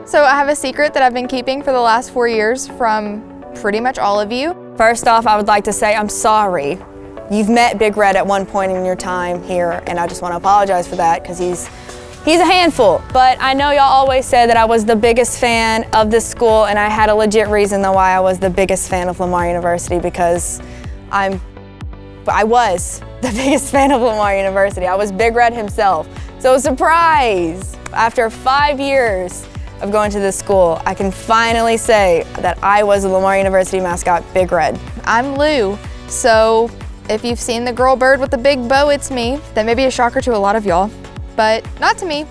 So I have a secret that I've been keeping for the last 4 years from pretty much all of you. First off, I would like to say I'm sorry. You've met Big Red at one point in your time here, and I just want to apologize for that because he's a handful. But I know y'all always said that I was the biggest fan of this school, and I had a legit reason why I was the biggest fan of Lamar University, because I was the biggest fan of Lamar University. I was Big Red himself. So surprise! After 5 years of going to this school, I can finally say that I was the Lamar University mascot, Big Red. I'm Lou, so if you've seen the girl bird with the big bow, it's me. That may be a shocker to a lot of y'all, but not to me.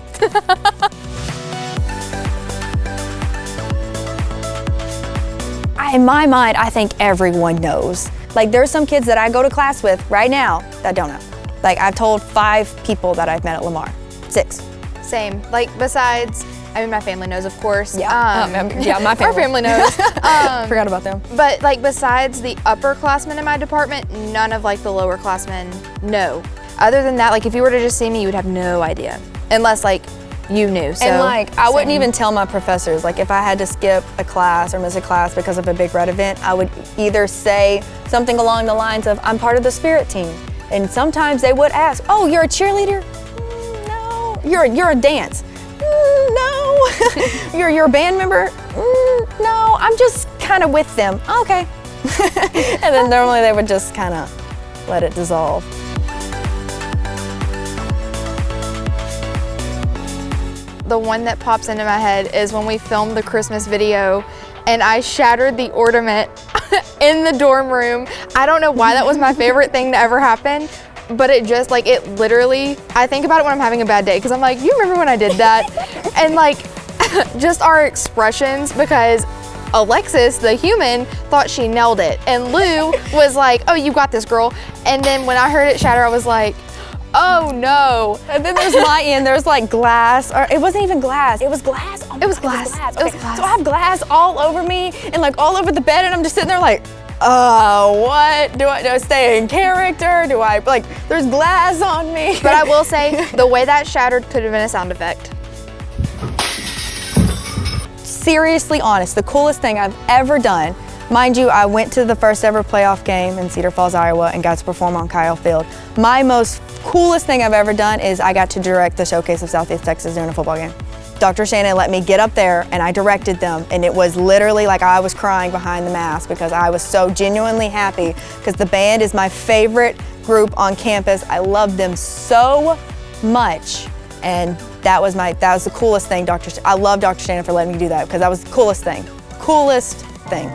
In my mind, I think everyone knows. Like, there's some kids that I go to class with right now that don't know. Like, I've told 5 people that I've met at Lamar. 6. Same. Like, besides, I mean, my family knows, of course. Yeah, yeah, my family. Our family knows. Forgot about them. But like, besides the upperclassmen in my department, none of like the lowerclassmen know. Other than that, like if you were to just see me, you would have no idea, unless like you knew. So, and like, I wouldn't even tell my professors. Like if I had to skip a class or miss a class because of a Big Red event, I would either say something along the lines of, I'm part of the spirit team. And sometimes they would ask, oh, you're a cheerleader? No. You're a dance? No. You're a band member? No, I'm just kind of with them. Okay. And then normally they would just kind of let it dissolve. The one that pops into my head is when we filmed the Christmas video and I shattered the ornament in the dorm room. I don't know why that was my favorite thing to ever happen, but it just like, it literally, I think about it when I'm having a bad day because I'm like, you remember when I did that? And like, just our expressions, because Alexis, the human, thought she nailed it. And Lou was like, oh, you got this, girl. And then when I heard it shatter, I was like, oh no. And then there's my end, there's like glass, or it wasn't even glass, it was glass. Oh it was glass. Okay. It was glass. So I have glass all over me and like all over the bed, and I'm just sitting there like, oh, what? Do I stay in character? Do I, like, there's glass on me. But I will say, the way that shattered could have been a sound effect. Seriously honest, the coolest thing I've ever done, mind you, I went to the first ever playoff game in Cedar Falls, Iowa, and got to perform on Kyle Field. My most coolest thing I've ever done is I got to direct the showcase of Southeast Texas during a football game. Dr. Shannon let me get up there and I directed them, and it was literally like I was crying behind the mask because I was so genuinely happy, because the band is my favorite group on campus. I love them so much, and that was the coolest thing. I love Dr. Shannon for letting me do that, because that was the coolest thing. Coolest thing.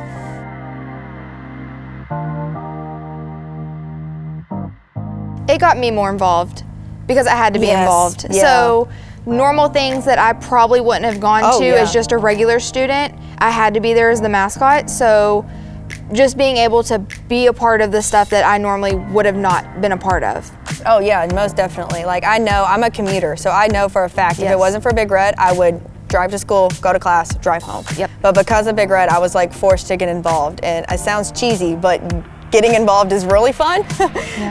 It got me more involved because I had to be involved. Yeah. So normal things that I probably wouldn't have gone to as just a regular student, I had to be there as the mascot. So just being able to be a part of the stuff that I normally would have not been a part of. Oh yeah, most definitely. Like, I know, I'm a commuter, so I know for a fact if it wasn't for Big Red, I would drive to school, go to class, drive home. Yep. But because of Big Red, I was like forced to get involved, and it sounds cheesy, but getting involved is really fun.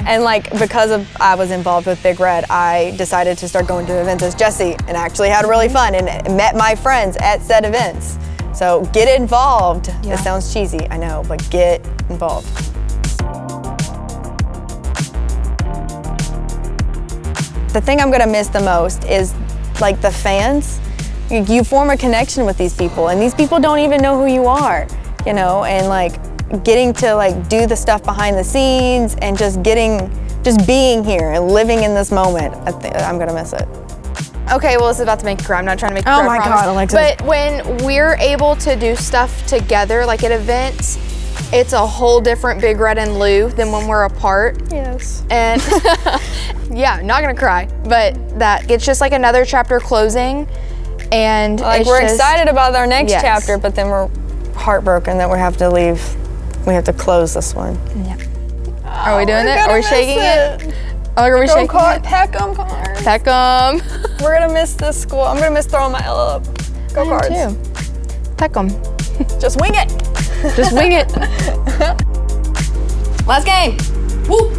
And like, because I was involved with Big Red, I decided to start going to events as Jessie, and actually had really fun and met my friends at said events. So get involved. Yeah. It sounds cheesy, I know, but get involved. The thing I'm gonna miss the most is like the fans. You form a connection with these people, and these people don't even know who you are, you know, and like getting to like do the stuff behind the scenes and just being here and living in this moment. I'm gonna miss it. Okay, well, this is about to make you cry. I'm not trying to make you cry. Oh my God, Alexis. But when we're able to do stuff together, like at events, it's a whole different Big Red and Lou than when we're apart. Yes. And yeah, not gonna cry, but it's just like another chapter closing. And like, we're excited about our next chapter, but then we're heartbroken that we have to leave. We have to close this one. Yeah. Are we doing it? Are we shaking it? Are we shaking it? Peck 'em, Cards. Peck 'em. We're gonna miss this school. I'm gonna miss throwing my L up. Go Cards. Too. Peck 'em. Just wing it. Just wing it. Last game. Woo.